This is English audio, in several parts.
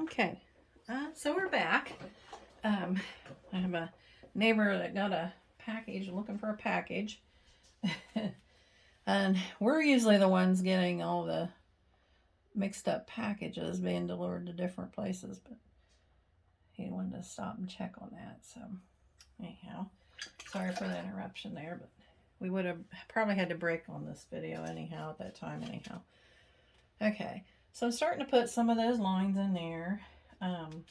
Okay, so we're back. I have a neighbor that got a package, looking for a package. And we're usually the ones getting all the mixed up packages being delivered to different places, but he wanted to stop and check on that. So, anyhow, sorry for the interruption there, but we would have probably had to break on this video anyhow at that time, anyhow. Okay, so I'm starting to put some of those lines in there. And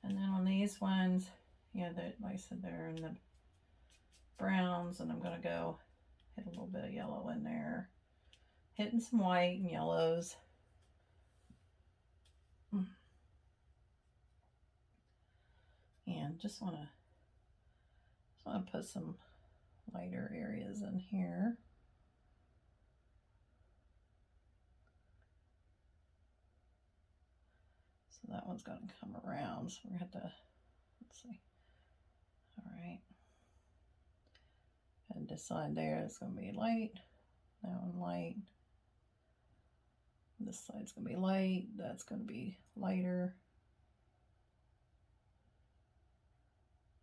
then on these ones, yeah, that, like I said, they're in the browns, and I'm going to go hit a little bit of yellow in there, hitting some white and yellows. And just want to put some lighter areas in here. So that one's going to come around. So we're going to have to, let's see. All right. And decide there it's going to be light. That one light. This side's going to be light. That's going to be lighter.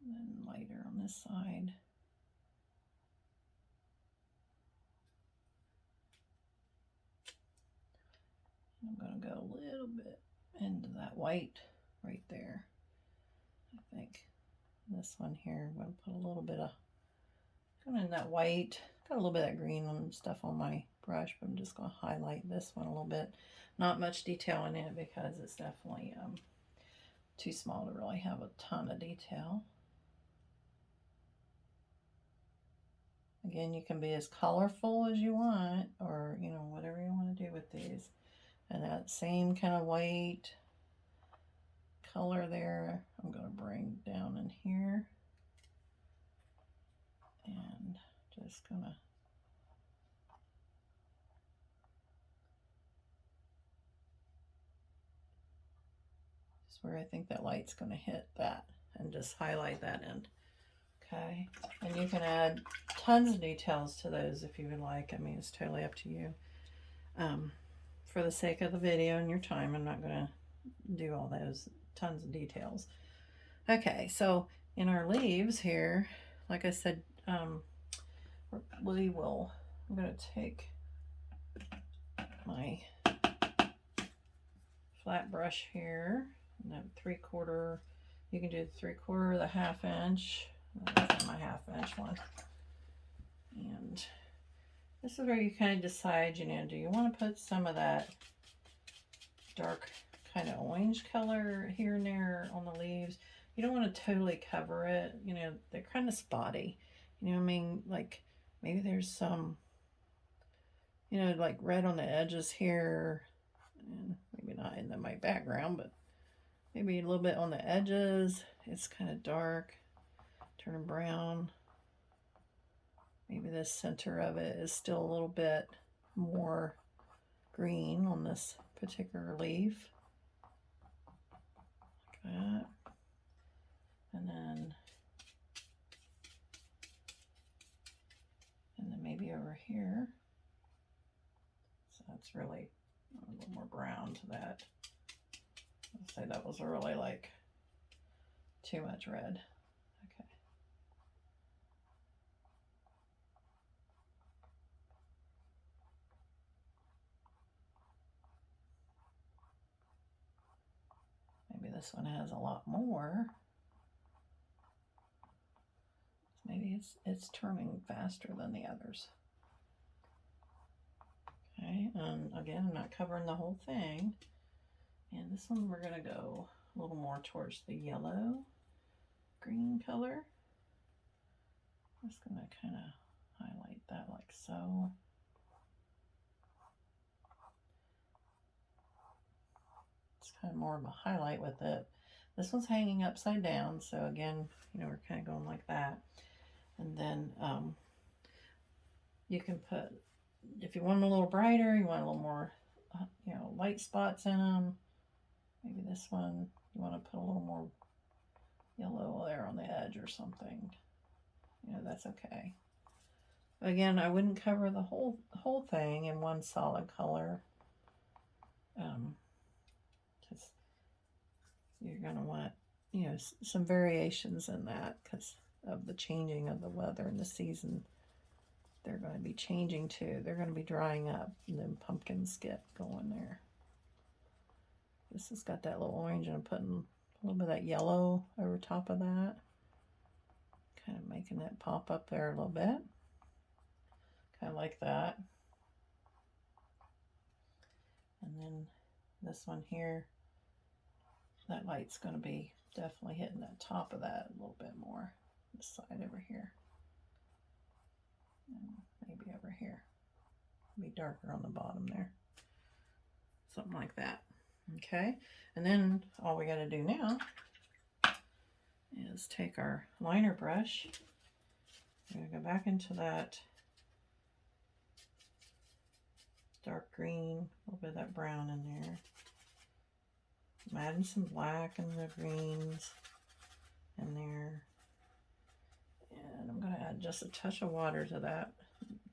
And then lighter on this side. I'm going to go a little bit into that white right there. I think this one here, I'm going to put a little bit of, kind of in that white, got a little bit of green and stuff on my brush, but I'm just going to highlight this one a little bit. Not much detail in it because it's definitely too small to really have a ton of detail. Again, you can be as colorful as you want, or, you know, whatever you want to do with these. And that same kind of white color there, I'm going to bring down in here. And just going to where I think that light's going to hit that, and just highlight that end. Okay, and you can add tons of details to those if you would like. I mean, it's totally up to you. For the sake of the video and your time, I'm not going to do all those tons of details. Okay, so in our leaves here, like I said, we will, I'm going to take my flat brush here, and that 3/4, you can do the 3/4, the 1/2 inch. That's my 1/2 inch one. And this is where you kind of decide, you know, do you want to put some of that dark kind of orange color here and there on the leaves? You don't want to totally cover it. You know, they're kind of spotty. You know what I mean? Like maybe there's some, you know, like red on the edges here, and maybe not in my background, but maybe a little bit on the edges. It's kind of dark, turning brown. Maybe the center of it is still a little bit more green on this particular leaf. Like that. And then maybe over here. So that's really a little more brown to that. I'd say that was really like too much red. Okay. Maybe this one has a lot more. Maybe it's turning faster than the others. Okay, and again, I'm not covering the whole thing. And this one we're going to go a little more towards the yellow green color. I'm just going to kind of highlight that like so. It's kind of more of a highlight with it. This one's hanging upside down, so again, you know, we're kind of going like that. And then you can put, if you want them a little brighter, you want a little more, you know, light spots in them. Maybe this one, you want to put a little more yellow there on the edge or something. You know, that's okay. But again, I wouldn't cover the whole thing in one solid color. Just you're going to want, you know, some variations in that because of the changing of the weather and the season. They're going to be changing too. They're going to be drying up, and then pumpkins get going there. This has got that little orange, and I'm putting a little bit of that yellow over top of that. Kind of making it pop up there a little bit. Kind of like that. And then this one here, that light's going to be definitely hitting that top of that a little bit more. This side over here. And maybe over here. Be darker on the bottom there. Something like that. Okay. And then all we got to do now is take our liner brush. We're going to go back into that dark green, a little bit of that brown in there. I'm adding some black and the greens in there. And I'm going to add just a touch of water to that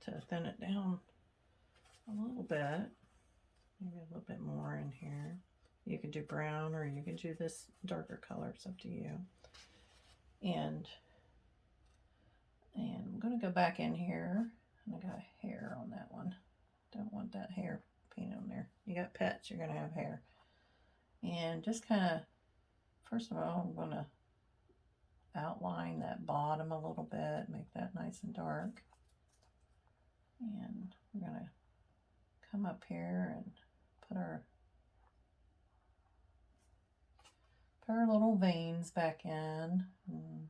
to thin it down a little bit. Maybe a little bit more in here. You could do brown or you could do this darker color. It's up to you. And I'm going to go back in here. And I got hair on that one. Don't want that hair paint on there. You got pets, you're going to have hair. And just kind of, first of all, I'm going to outline that bottom a little bit, make that nice and dark. And we're going to come up here and put our little veins back in. And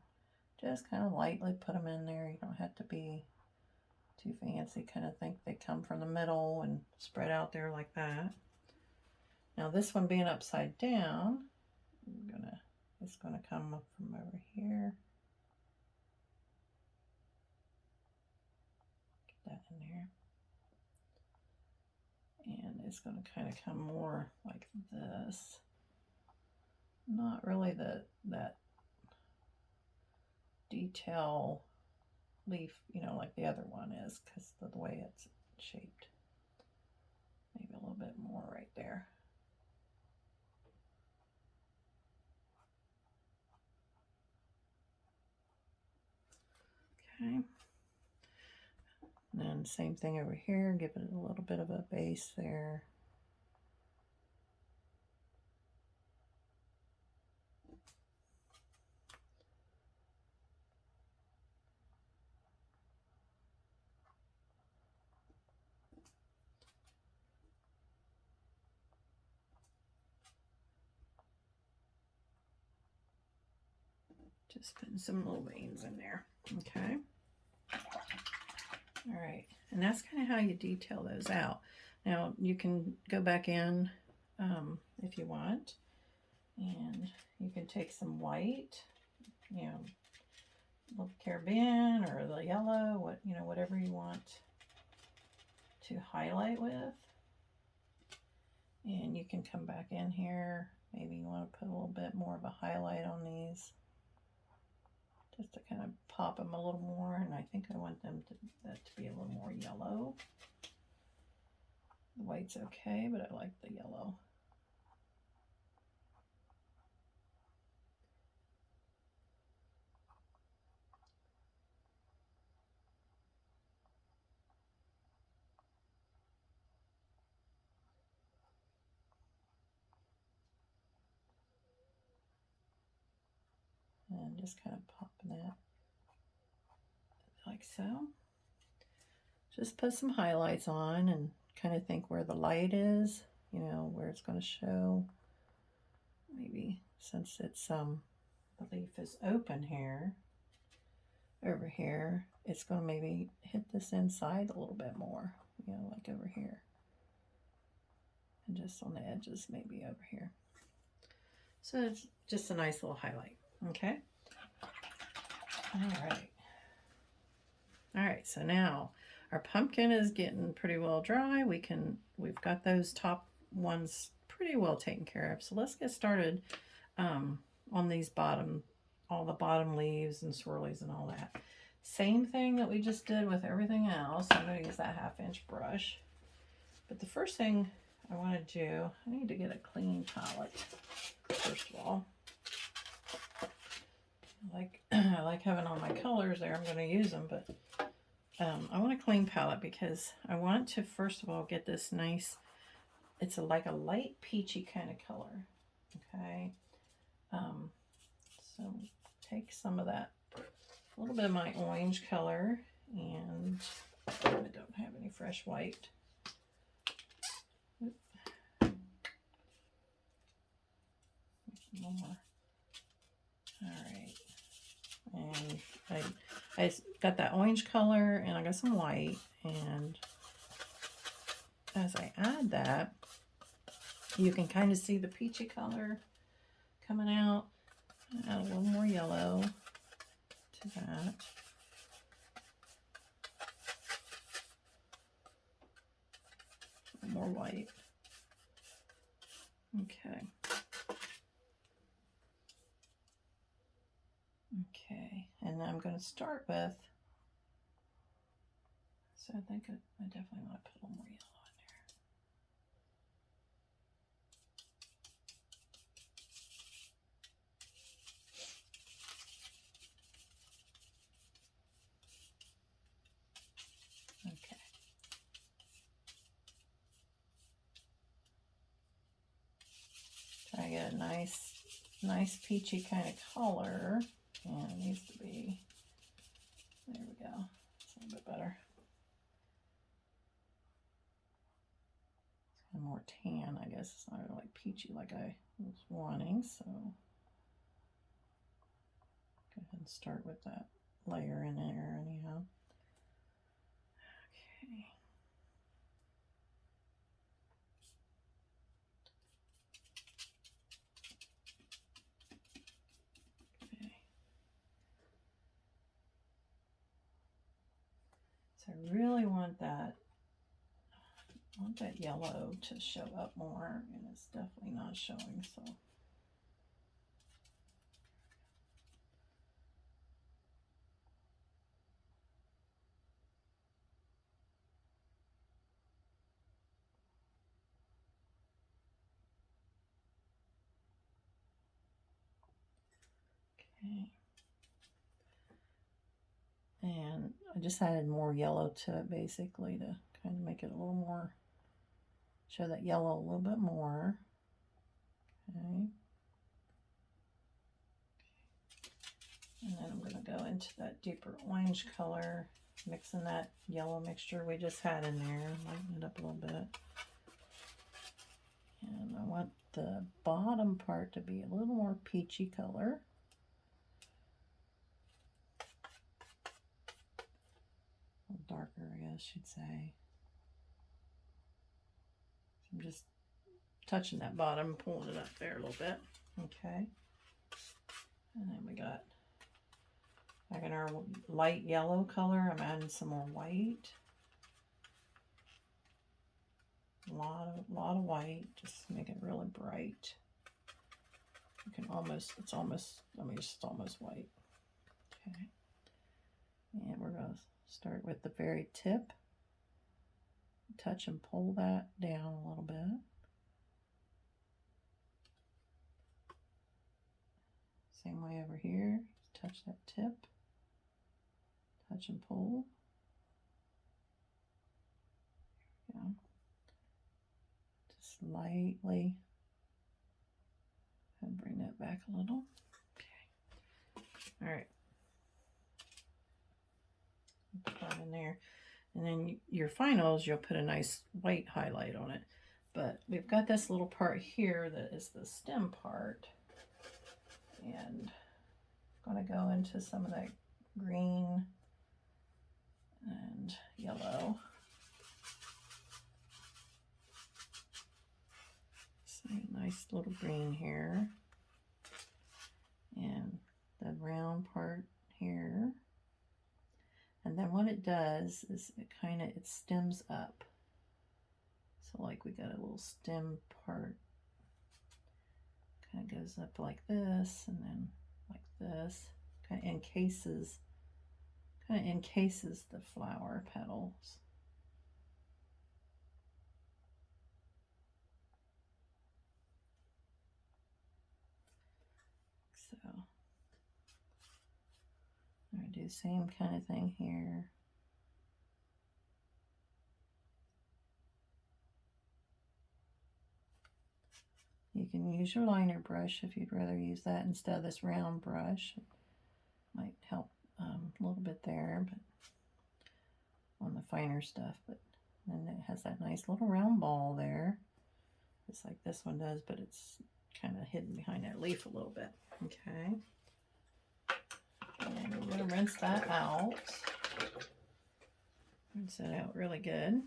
just kind of lightly put them in there. You don't have to be too fancy. Kind of think they come from the middle and spread out there like that. Now this one being upside down, it's gonna come up from over here. Get that in there. And it's gonna kind of come more like this. Not really that detail leaf, you know, like the other one is, because of the way it's shaped. Maybe a little bit more right there. Okay. And then same thing over here, give it a little bit of a base there. Just putting some little veins in there. Okay. All right. And that's kind of how you detail those out. Now you can go back in if you want, and you can take some white, you know, the Caribbean or the yellow, whatever you want to highlight with. And you can come back in here. Maybe you want to put a little bit more of a highlight on these, just to kind of pop them a little more. And I think I want that to be a little more yellow. The white's okay, but I like the yellow. And just kind of popping that like so. Just put some highlights on and kind of think where the light is, you know, where it's going to show. Maybe since it's the leaf is open here, over here, it's going to maybe hit this inside a little bit more, you know, like over here. And just on the edges, maybe over here. So it's just a nice little highlight. Okay. All right, so now our pumpkin is getting pretty well dry. We've got those top ones pretty well taken care of. So let's get started on these all the bottom leaves and swirlies and all that. Same thing that we just did with everything else. I'm going to use that 1/2 inch brush. But the first thing I want to do, I need to get a clean palette, first of all. I like having all my colors there. I'm going to use them, but I want a clean palette because I want to, first of all, get this nice, it's like a light peachy kind of color, okay? So take some of that, a little bit of my orange color, and I don't have any fresh white. More. All right. And I got that orange color, and I got some white, and as I add that, you can kind of see the peachy color coming out. Add a little more yellow to that. More white. Okay. Okay, and I'm going to start with, so I think I definitely want to put a little more yellow in there. Okay. Try to get a nice peachy kind of color, and it needs to be, there we go, it's a little bit better. It's kind of more tan, I guess. It's not really like peachy like I was wanting, so go ahead and start with that layer in there anyhow. Okay. So I really want that yellow to show up more, and it's definitely not showing, so. Okay. And I just added more yellow to it basically to kind of make it a little more, show that yellow a little bit more. Okay. And then I'm going to go into that deeper orange color, mixing that yellow mixture we just had in there, lighten it up a little bit. And I want the bottom part to be a little more peachy color. A little darker, I guess you'd say. So I'm just touching that bottom, pulling it up there a little bit. Okay. And then we got, back in our light yellow color, I'm adding some more white. A lot of white, just to make it really bright. You can almost, it's almost white. Okay. And we're going to start with the very tip. Touch and pull that down a little bit. Same way over here. Touch that tip. Touch and pull. Yeah. Just lightly. And bring that back a little. Okay. All right. Put that in there. And then your finals, you'll put a nice white highlight on it. But we've got this little part here that is the stem part. And I'm going to go into some of that green and yellow. So nice little green here. And the round part here. And then what it does is it stems up. So like we got a little stem part, kind of goes up like this, and then like this, kind of encases the flower petals. So I'm going to do the same kind of thing here. You can use your liner brush if you'd rather use that instead of this round brush. It might help a little bit there, but on the finer stuff. But then it has that nice little round ball there, just like this one does, but it's kind of hidden behind that leaf a little bit. Okay. And we're going to rinse that out. Rinse it out really good.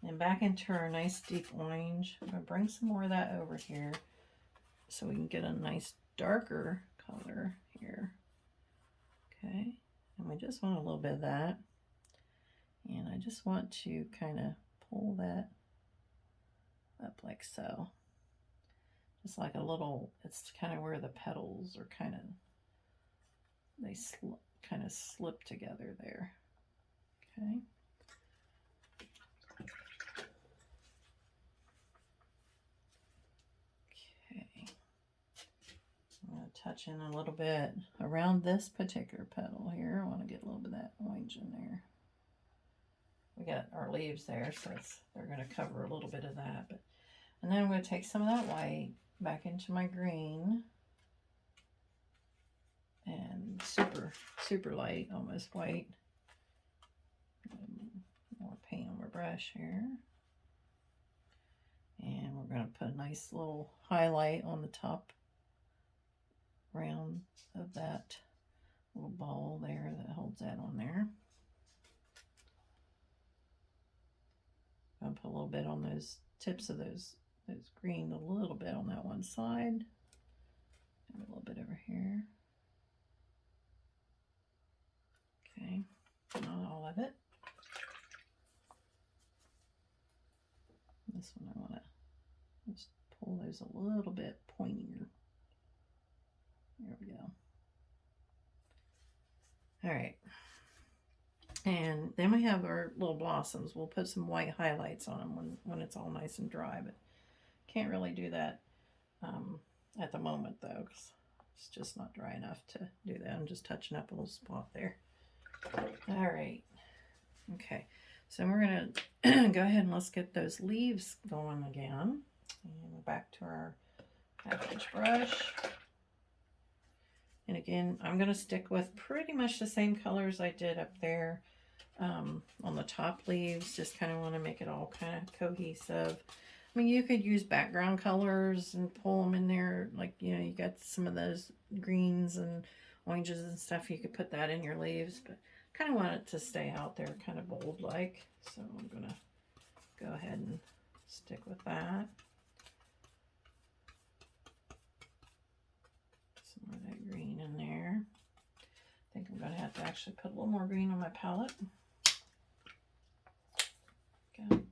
And back into our nice deep orange. I'm going to bring some more of that over here so we can get a nice darker color here. Okay. And we just want a little bit of that. And I just want to kind of pull that up like so. Just like a little, it's kind of where the petals are kind of, they kind of slip together there. Okay. Okay. I'm going to touch in a little bit around this particular petal here. I want to get a little bit of that orange in there. We got our leaves there, so they're going to cover a little bit of that. And then I'm going to take some of that white back into my green. And super light, almost white. More paint on my brush here. And we're going to put a nice little highlight on the top round of that little ball there that holds that on there. I'll put a little bit on those tips of those green, a little bit on that one side. And a little bit over here. Okay, not all of it. This one I want to just pull those a little bit pointier. There we go. All right. And then we have our little blossoms. We'll put some white highlights on them when it's all nice and dry, but can't really do that at the moment though, because it's just not dry enough to do that. I'm just touching up a little spot there. All right. Okay. So we're going to go ahead and let's get those leaves going again. And we're back to our half-inch brush. And again, I'm going to stick with pretty much the same colors I did up there on the top leaves. Just kind of want to make it all kind of cohesive. I mean, you could use background colors and pull them in there. Like, you know, you got some of those greens and oranges and stuff. You could put that in your leaves, but kind of want it to stay out there, kind of bold like. So I'm going to go ahead and stick with that. Some more of that green in there. I think I'm going to have to actually put a little more green on my palette. Okay.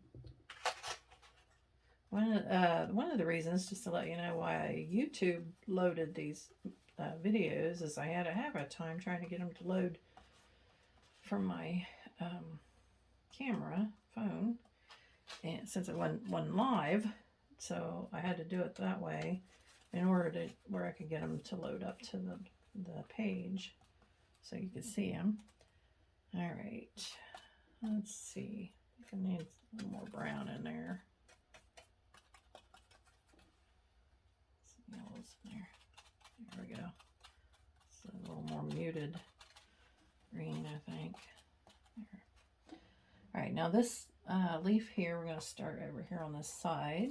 One of the reasons, just to let you know why YouTube loaded these videos, is I had to have a time trying to get them to load from my camera phone, and since it wasn't live, so I had to do it that way in order to where I could get them to load up to the page so you could see them. All right, let's see. I think I need a little more brown in there. Some yellows in there. There we go. It's a little more muted green, I think. There. All right, now this leaf here, we're going to start over here on this side.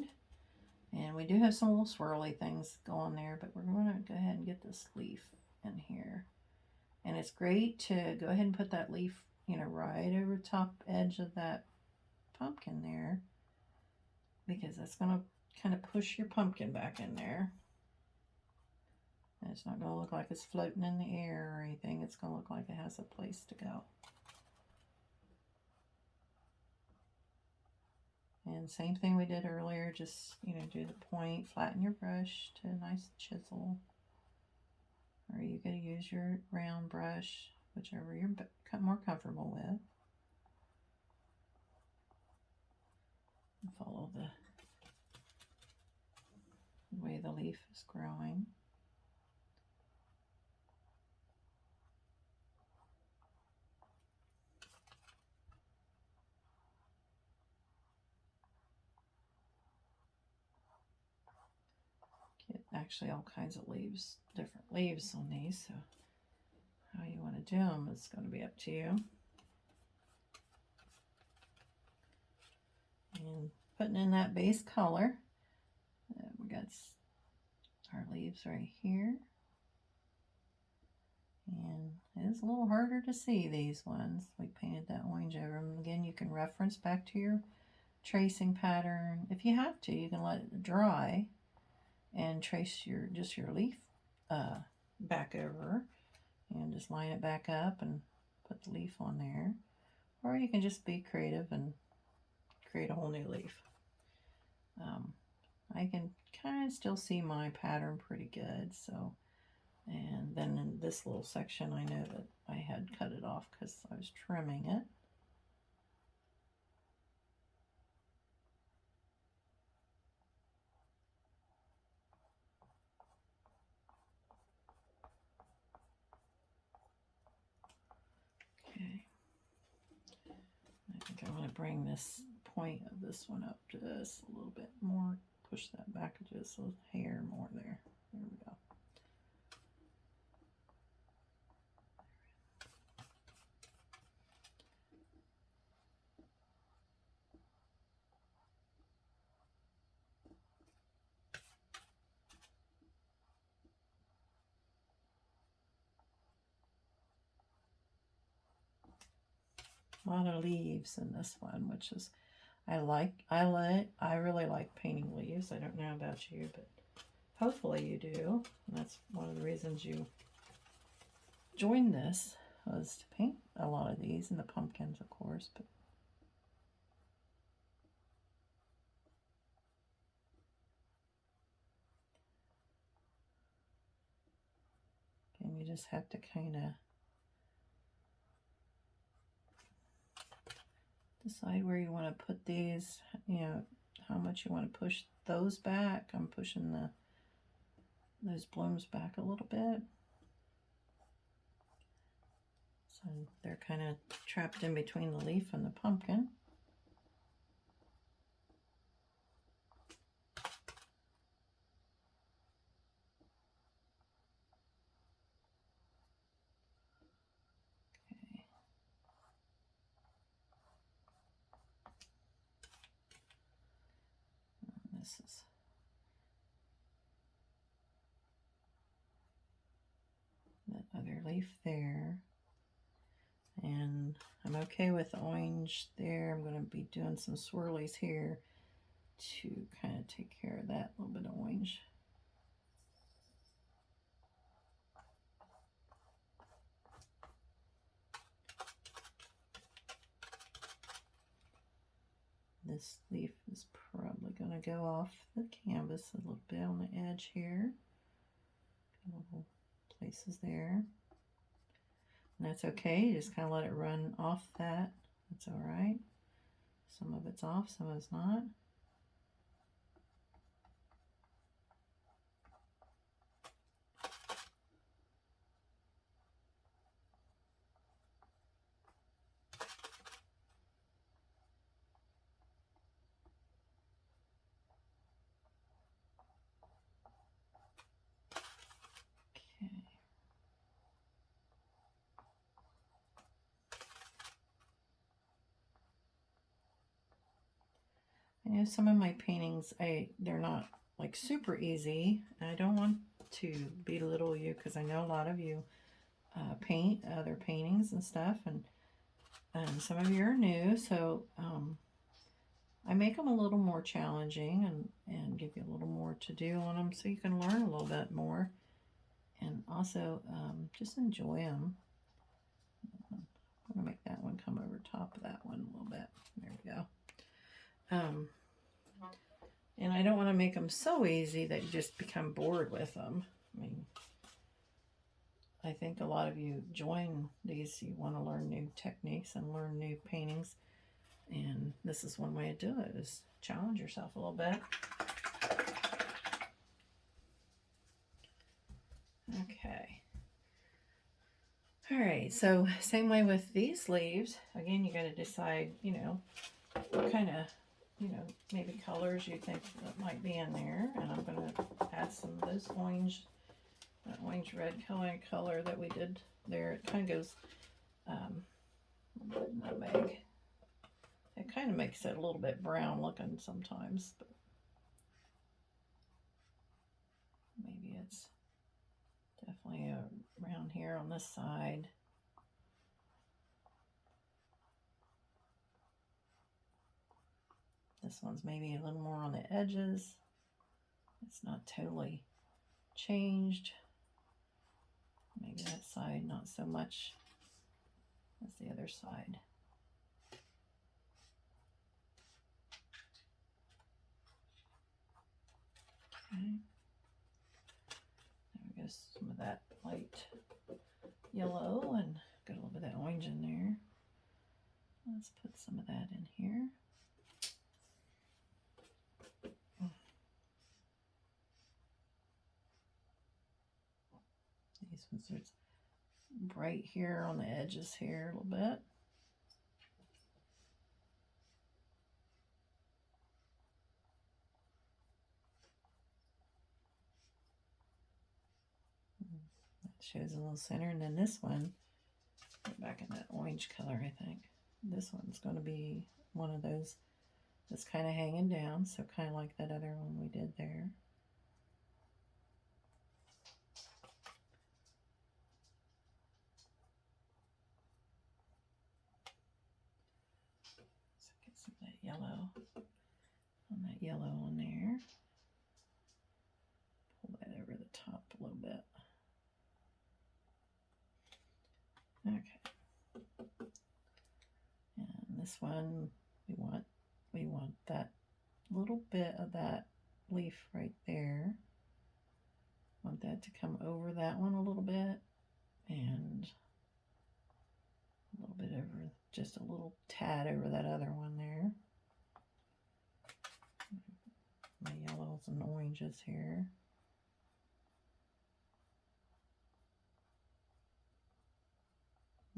And we do have some little swirly things going there, but we're going to go ahead and get this leaf in here. And it's great to go ahead and put that leaf, you know, right over the top edge of that pumpkin there, because that's going to kind of push your pumpkin back in there. And it's not going to look like it's floating in the air or anything. It's going to look like it has a place to go. And same thing we did earlier, just, you know, do the point, flatten your brush to a nice chisel. Or you could use your round brush, whichever you're more comfortable with. And follow the way the leaf is growing. Get actually all kinds of leaves, different leaves on these, so how you want to do them is going to be up to you. And putting in that base color. We got our leaves right here. And it is a little harder to see these ones. We painted that orange over them. Again, you can reference back to your tracing pattern. If you have to, you can let it dry and trace just your leaf back over and just line it back up and put the leaf on there. Or you can just be creative and create a whole new leaf. I can kind of still see my pattern pretty good, so, and then in this little section I know that I had cut it off because I was trimming it. Okay, I think I want to bring this point of this one up just a little bit more. Push that back just a hair more there. There we go. A lot of leaves in this one, which is I really like painting leaves. I don't know about you, but hopefully you do. And that's one of the reasons you joined this, was to paint a lot of these, and the pumpkins, of course. But and you just have to kind of decide where you want to put these, you know, how much you want to push those back. I'm pushing those blooms back a little bit. So they're kind of trapped in between the leaf and the pumpkin. Okay. And this is that other leaf there. And I'm okay with the orange there. I'm going to be doing some swirlies here to kind of take care of that little bit of orange. This leaf is probably going to go off the canvas a little bit on the edge here. Little places there. And that's okay. You just kind of let it run off that. That's all right. Some of it's off, some of it's not. I know some of my paintings, they're not like super easy. I don't want to belittle you because I know a lot of you paint other paintings and stuff, and some of you are new, so I make them a little more challenging and give you a little more to do on them so you can learn a little bit more and also just enjoy them. I'm going to make that one come over top of that one a little bit. There we go. And I don't want to make them so easy that you just become bored with them. I mean, I think a lot of you join these, you want to learn new techniques and learn new paintings. And this is one way to do it, is challenge yourself a little bit. so same way with these leaves. Again, you got to decide, you know, what kind of, you know, maybe colors you think that might be in there. And I'm going to add some of those orange red color that we did there. It kind of goes nutmeg. It kind of makes it a little bit brown looking sometimes, but maybe it's definitely around here on this side. This one's maybe a little more on the edges. It's not totally changed. Maybe that side not so much as the other side. Okay. There goes some of that light yellow and got a little bit of that orange in there. Let's put some of that in here. These ones are bright here on the edges here a little bit. That shows a little center, and then this one, back in that orange color, I think. This one's going to be one of those that's kind of hanging down, so kind of like that other one we did there. So get some of that yellow on there. Pull that over the top a little bit. Okay. And this one, we want that little bit of that leaf right there. Want that to come over that one a little bit, and a little bit over, just a little tad over that other one there. My yellows and oranges here.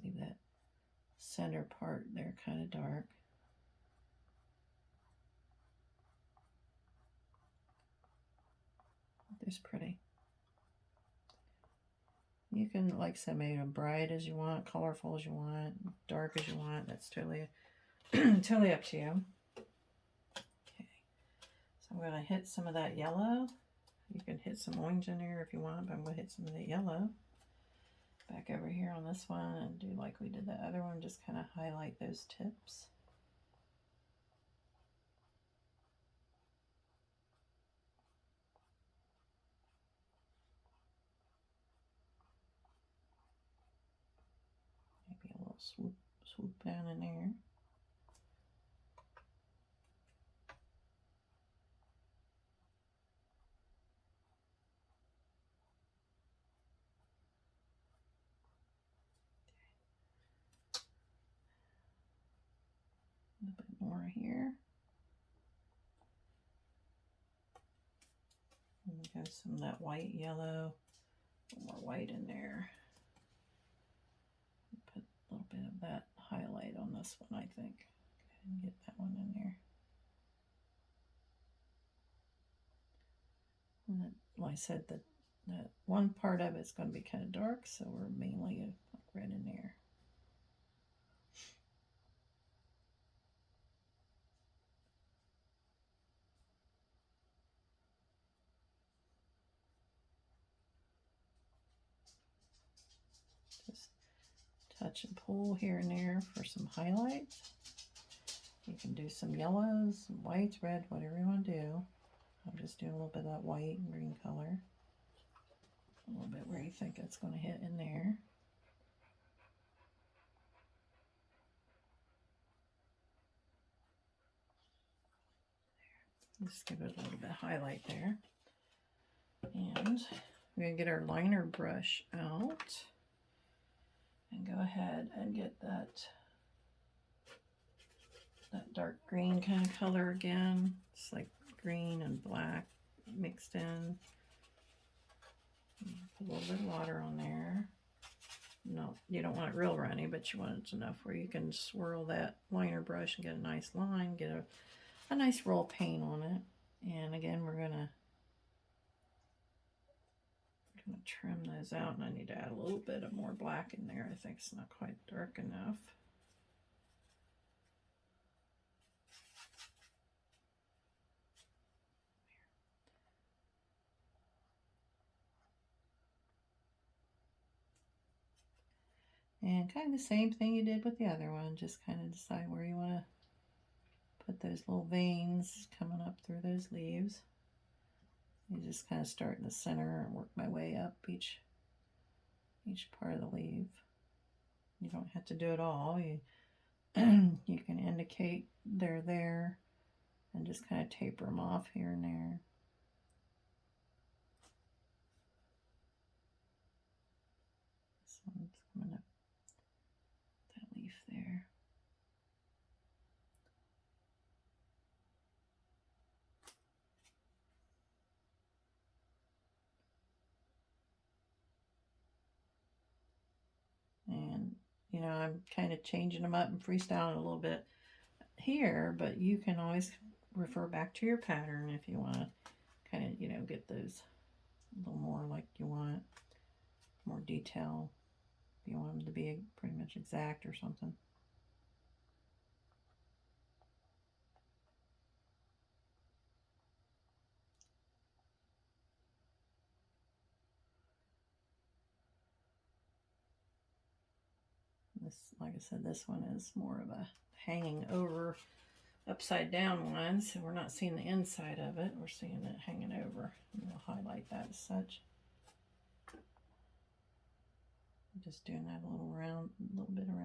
Leave that center part there kind of dark. It's pretty. You can, like I said, make it bright as you want, colorful as you want, dark as you want. That's totally, totally up to you. Okay, so I'm going to hit some of that yellow. You can hit some orange in there if you want, but I'm going to hit some of the yellow. Back over here on this one and do like we did the other one, just kind of highlight those tips. Maybe a little swoop down in there. A little bit more here. And we got some of that white, yellow, a little more white in there. Put a little bit of that highlight on this one, I think. Go ahead and get that one in there. And then, like I said, that one part of it's going to be kind of dark, so we're mainly red in there. Just touch and pull here and there for some highlights. You can do some yellows, some whites, red, whatever you want to do. I'm just doing a little bit of that white and green color. A little bit where you think it's going to hit in there. Just give it a little bit of highlight there. And we're going to get our liner brush out and go ahead and get that dark green kind of color again. It's like green and black mixed in. Put a little bit of water on there. No, you don't want it real runny, but you want it enough where you can swirl that liner brush and get a nice line, get a nice roll of paint on it. And again, we're gonna trim those out, and I need to add a little bit of more black in there. I think it's not quite dark enough. And kind of the same thing you did with the other one, just kind of decide where you want to put those little veins coming up through those leaves. You just kind of start in the center and work my way up each part of the leaf. You don't have to do it all. You you can indicate they're there and just kind of taper them off here and there. This one's coming up that leaf there. And you know, I'm kind of changing them up and freestyling a little bit here, but you can always refer back to your pattern if you want to kind of, you know, get those a little more like you want, more detail. If you want them to be pretty much exact or something. This, like I said, this one is more of a hanging over, upside down one, so we're not seeing the inside of it, we're seeing it hanging over. And we'll highlight that as such. I'm just doing that a little bit around